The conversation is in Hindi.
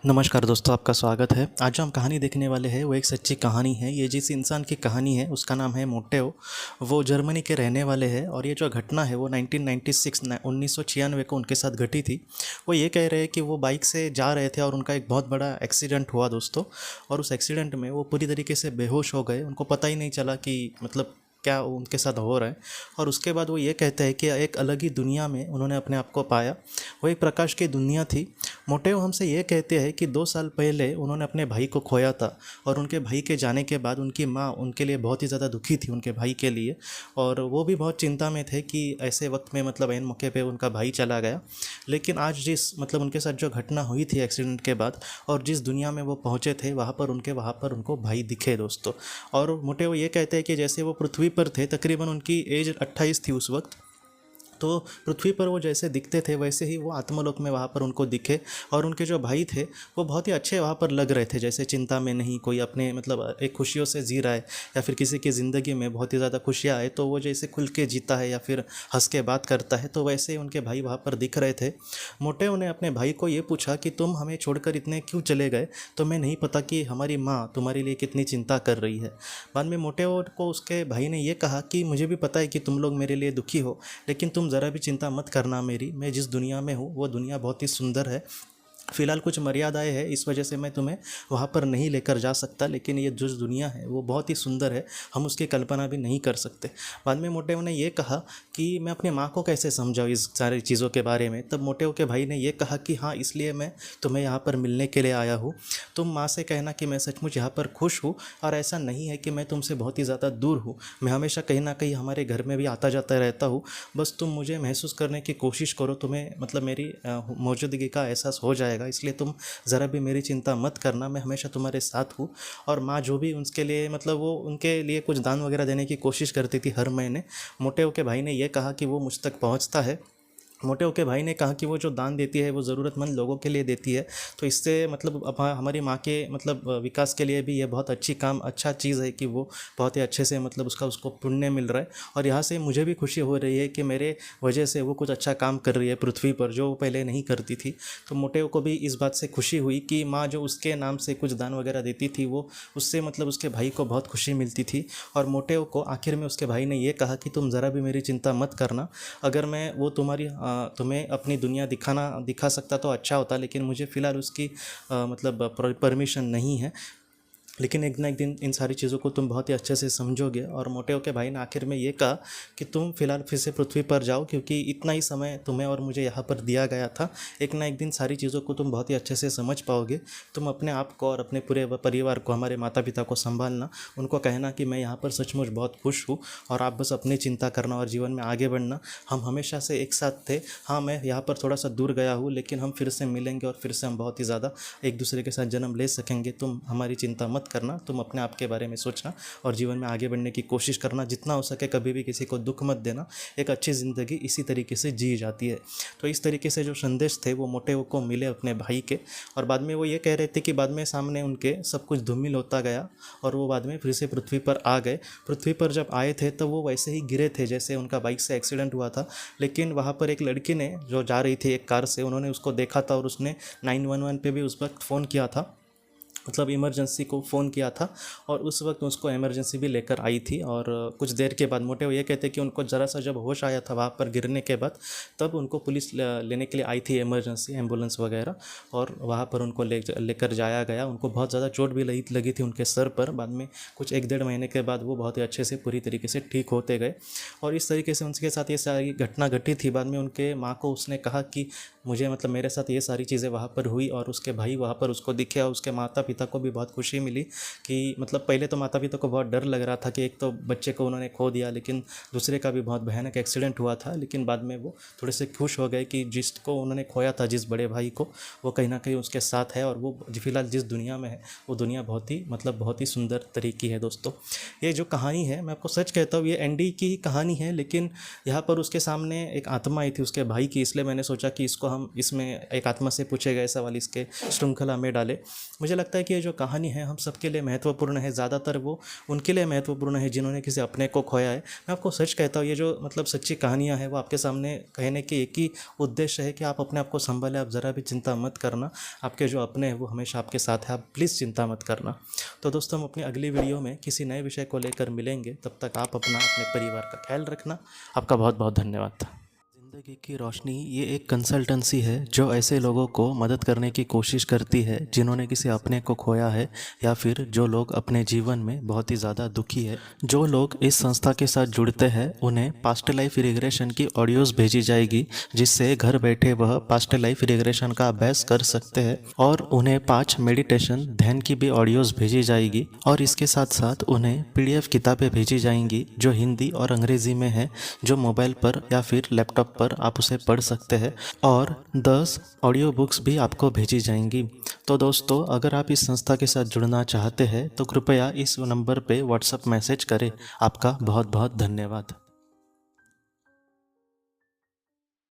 नमस्कार दोस्तों, आपका स्वागत है। आज जो हम कहानी देखने वाले हैं वो एक सच्ची कहानी है। ये जिस इंसान की कहानी है उसका नाम है मोटेओ। वो जर्मनी के रहने वाले हैं और ये जो घटना है वो 1996 को उनके साथ घटी थी। वो ये कह रहे हैं कि वो बाइक से जा रहे थे और उनका एक बहुत बड़ा एक्सीडेंट हुआ दोस्तों। और उस एक्सीडेंट में वो पूरी तरीके से बेहोश हो गए। उनको पता ही नहीं चला कि मतलब क्या उनके साथ हो रहा है। और उसके बाद वो ये कहते हैं कि एक अलग ही दुनिया में उन्होंने अपने आप को पाया। वो एक प्रकाश की दुनिया थी। मोटेओ हमसे ये कहते हैं कि 2 साल पहले उन्होंने अपने भाई को खोया था और उनके भाई के जाने के बाद उनकी माँ उनके लिए बहुत ही ज़्यादा दुखी थी, उनके भाई के लिए। और वो भी बहुत चिंता में थे कि ऐसे वक्त में मतलब ऐन मौके पे उनका भाई चला गया। लेकिन आज जिस मतलब उनके साथ जो घटना हुई थी एक्सीडेंट के बाद और जिस दुनिया में वो पहुँचे थे वहाँ पर उनको भाई दिखे दोस्तों। और मोटेओ ये कहते हैं कि जैसे वो पृथ्वी पर थे, तकरीबन उनकी एज 28 थी उस वक्त। तो पृथ्वी पर वो जैसे दिखते थे वैसे ही वो आत्मलोक में वहाँ पर उनको दिखे। और उनके जो भाई थे वो बहुत ही अच्छे वहाँ पर लग रहे थे, जैसे चिंता में नहीं, कोई अपने मतलब एक खुशियों से जी रहा है या फिर किसी की ज़िंदगी में बहुत ही ज़्यादा खुशियाँ आए तो वो जैसे खुल के जीता है या फिर हंस के बात करता है, तो वैसे ही उनके भाई वहाँ पर दिख रहे थे। मोटेओ ने अपने भाई को ये पूछा कि तुम हमें छोड़कर इतने क्यों चले गए, तो मैं नहीं पता कि हमारी माँ तुम्हारे लिए कितनी चिंता कर रही है। बाद में मोटेओ को उसके भाई ने ये कहा कि मुझे भी पता है कि तुम लोग मेरे लिए दुखी हो, लेकिन तुम ज़रा भी चिंता मत करना मेरी। मैं जिस दुनिया में हूँ वो दुनिया बहुत ही सुंदर है। फ़िलहाल कुछ मर्यादाएं हैं, इस वजह से मैं तुम्हें वहाँ पर नहीं लेकर जा सकता, लेकिन ये जो दुनिया है वो बहुत ही सुंदर है, हम उसकी कल्पना भी नहीं कर सकते। बाद में मोटेओ ने ये कहा कि मैं अपनी माँ को कैसे समझाऊँ इस सारी चीज़ों के बारे में। तब मोटेओ के भाई ने ये कहा कि हाँ, इसलिए मैं तुम्हें यहाँ पर मिलने के लिए आया हूँ। तुम माँ से कहना कि मैं सचमुच यहाँ पर खुश हूँ और ऐसा नहीं है कि मैं तुमसे बहुत ही ज़्यादा दूर हूँ। मैं हमेशा कहीं ना कहीं हमारे घर में भी आता जाता रहता हूँ। बस तुम मुझे महसूस करने की कोशिश करो, तुम्हें मतलब मेरी मौजूदगी का एहसास हो जाएगा, इसलिए तुम ज़रा भी मेरी चिंता मत करना, मैं हमेशा तुम्हारे साथ हूँ। और माँ जो भी उसके लिए मतलब वो उनके लिए कुछ दान वगैरह देने की कोशिश करती थी हर महीने। मोटेओ के भाई ने यह कहा कि वो मुझ तक पहुँचता है। मोटेओ के भाई ने कहा कि वो जो दान देती है वो ज़रूरतमंद लोगों के लिए देती है, तो इससे मतलब अब हमारी माँ के मतलब विकास के लिए भी ये बहुत अच्छा चीज़ है कि वो बहुत ही अच्छे से मतलब उसको पुण्य मिल रहा है। और यहाँ से मुझे भी खुशी हो रही है कि मेरे वजह से वो कुछ अच्छा काम कर रही है पृथ्वी पर, जो वो पहले नहीं करती थी। तो मोटेओ को भी इस बात से खुशी हुई कि माँ जो उसके नाम से कुछ दान वगैरह देती थी वो उससे मतलब उसके भाई को बहुत खुशी मिलती थी। और मोटेओ को आखिर में उसके भाई ने ये कहा कि तुम ज़रा भी मेरी चिंता मत करना, अगर मैं वो तुम्हें अपनी दुनिया दिखा सकता तो अच्छा होता, लेकिन मुझे फ़िलहाल उसकी मतलब परमिशन नहीं है। लेकिन एक ना एक दिन इन सारी चीज़ों को तुम बहुत ही अच्छे से समझोगे। और मोटेओ के भाई ने आखिर में ये कहा कि तुम फिलहाल फिर से पृथ्वी पर जाओ, क्योंकि इतना ही समय तुम्हें और मुझे यहाँ पर दिया गया था। एक ना एक दिन सारी चीज़ों को तुम बहुत ही अच्छे से समझ पाओगे। तुम अपने आप को और अपने पूरे परिवार को, हमारे माता पिता को संभालना, उनको कहना कि मैं यहाँ पर सचमुच बहुत खुश हूँ और आप बस अपनी चिंता करना और जीवन में आगे बढ़ना। हम हमेशा से एक साथ थे। हाँ, मैं यहाँ पर थोड़ा सा दूर गया हूँ, लेकिन हम फिर से मिलेंगे और फिर से हम बहुत ही ज़्यादा एक दूसरे के साथ जन्म ले सकेंगे। तुम हमारी चिंता मत करना, तुम अपने आप के बारे में सोचना और जीवन में आगे बढ़ने की कोशिश करना। जितना हो सके कभी भी किसी को दुख मत देना। एक अच्छी ज़िंदगी इसी तरीके से जी जाती है। तो इस तरीके से जो संदेश थे वो मोटेओ को मिले अपने भाई के। और बाद में वो ये कह रहे थे कि बाद में सामने उनके सब कुछ धूमिल होता गया और वो बाद में फिर से पृथ्वी पर आ गए। पृथ्वी पर जब आए थे तो वो वैसे ही गिरे थे जैसे उनका बाइक से एक्सीडेंट हुआ था। लेकिन वहाँ पर एक लड़की ने जो जा रही थी एक कार से, उन्होंने उसको देखा था और उसने 911 पे भी उस वक्त फ़ोन किया था, मतलब इमरजेंसी को फ़ोन किया था। और उस वक्त उसको इमरजेंसी भी लेकर आई थी। और कुछ देर के बाद मोटेओ ये कहते कि उनको ज़रा सा जब होश आया था वहाँ पर गिरने के बाद, तब उनको पुलिस लेने के लिए आई थी, इमरजेंसी एम्बुलेंस वगैरह। और वहाँ पर उनको लेकर जाया गया। उनको बहुत ज़्यादा चोट भी लगी थी उनके सर पर। बाद में कुछ 1-1.5 महीने के बाद वो बहुत ही अच्छे से पूरी तरीके से ठीक होते गए। और इस तरीके से उनके साथ ये सारी घटना घटी थी। बाद में उनके माँ को उसने कहा कि मुझे मतलब मेरे साथ ये सारी चीज़ें वहाँ पर हुई और उसके भाई वहाँ पर उसको दिखे और उसके माता पिता को भी बहुत खुशी मिली कि मतलब पहले तो माता पिता को बहुत डर लग रहा था कि एक तो बच्चे को उन्होंने खो दिया, लेकिन दूसरे का भी बहुत भयानक एक्सीडेंट हुआ था। लेकिन बाद में वो थोड़े से खुश हो गए कि जिसको उन्होंने खोया था, जिस बड़े भाई को, वो कहीं ना कहीं उसके साथ है और वो फिलहाल जिस दुनिया में है वो दुनिया बहुत ही सुंदर तरीके है दोस्तों। ये जो कहानी है, मैं आपको सच कहता हूँ, ये एंडी की ही कहानी है, लेकिन यहाँ पर उसके सामने एक आत्मा आई थी उसके भाई की, इसलिए मैंने सोचा कि इसको हम इसमें एक आत्मा से पूछे गए सवाल इसके श्रृंखला में डाले। मुझे लगता है कि ये जो कहानी है हम सबके लिए महत्वपूर्ण है, ज़्यादातर वो उनके लिए महत्वपूर्ण है जिन्होंने किसी अपने को खोया है। मैं आपको सच कहता हूँ, ये जो मतलब सच्ची कहानियाँ हैं वो आपके सामने कहने की एक ही उद्देश्य है कि आप अपने आप को संभालें, आप ज़रा भी चिंता मत करना, आपके जो अपने हैं वो हमेशा आपके साथ है, आप प्लीज़ चिंता मत करना। तो दोस्तों, हम अपनी अगली वीडियो में किसी नए विषय को लेकर मिलेंगे, तब तक आप अपना अपने परिवार का ख्याल रखना। आपका बहुत बहुत धन्यवाद। ज़िंदगी की रोशनी ये एक कंसल्टेंसी है जो ऐसे लोगों को मदद करने की कोशिश करती है जिन्होंने किसी अपने को खोया है, या फिर जो लोग अपने जीवन में बहुत ही ज़्यादा दुखी है। जो लोग इस संस्था के साथ जुड़ते हैं उन्हें पास्ट लाइफ रिग्रेशन की ऑडियोज़ भेजी जाएगी, जिससे घर बैठे वह पास्ट लाइफ रिग्रेशन का अभ्यास कर सकते हैं। और उन्हें 5 मेडिटेशन ध्यान की भी ऑडियोज़ भेजी जाएगी, और इसके साथ साथ उन्हें PDF किताबें भेजी जाएंगी जो हिंदी और अंग्रेज़ी में है, जो मोबाइल पर या फिर लैपटॉप पर आप उसे पढ़ सकते हैं। और 10 ऑडियो बुक्स भी आपको भेजी जाएंगी। तो दोस्तों, अगर आप इस संस्था के साथ जुड़ना चाहते हैं तो कृपया इस नंबर पे व्हाट्सएप मैसेज करें। आपका बहुत बहुत धन्यवाद।